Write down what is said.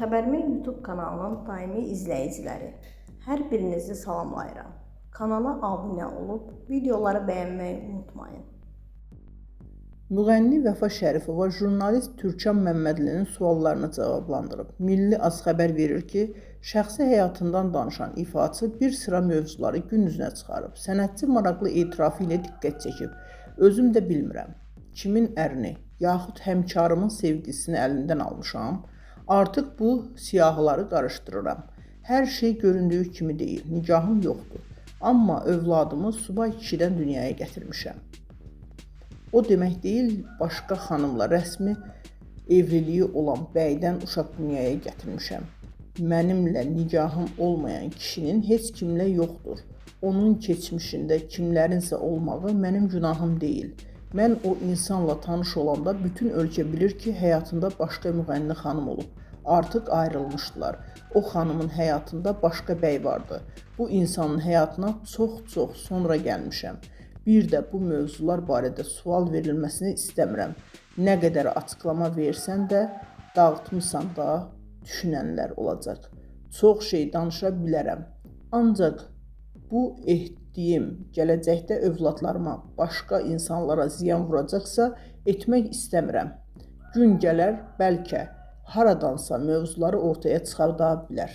Xəbərmi YouTube kanalının daimi izləyiciləri, hər birinizi salamlayıram. Kanala abunə olub, videoları bəyənməyi unutmayın. Müğənni Vəfa Şərifova jurnalist Türkan Məmmədlinin suallarını cavablandırıb. Milli Az xəbər verir ki, şəxsi həyatından danışan ifaçı bir sıra mövzuları gün üzünə çıxarıb. Sənətçi maraqlı etirafı ilə diqqət çəkib. Özüm də bilmirəm, kimin ərini, yaxud həmkarımın sevgisini əlindən almışam. Artıq bu siyahıları qarışdırıram. Hər şey göründüyü kimi deyil, nigahım yoxdur. Amma övladımı subay kişidən dünyaya gətirmişəm. O demək deyil, başqa xanımla rəsmi evliliyi olan bəydən uşaq dünyaya gətirmişəm. Mənimlə nigahım olmayan kişinin heç kimlə yoxdur. Onun keçmişində kimlərinsə olmağı mənim günahım deyil. Mən o insanla tanış olanda bütün ölkə bilir ki, həyatında başqa müğənni xanım olub. Artıq ayrılmışdılar. O xanımın həyatında başqa bəy vardı. Bu insanın həyatına çox sonra gəlmişəm. Bir də bu mövzular barədə sual verilməsini istəmirəm. Nə qədər açıqlama versən də, dağıtmısan da düşünənlər olacaq. Çox şey danışa bilərəm. Ancaq bu etdiyim gələcəkdə övladlarıma, başqa insanlara ziyan vuracaqsa etmək istəmirəm. Gün gələr, bəlkə haradansa mövzuları ortaya çıxarda bilər.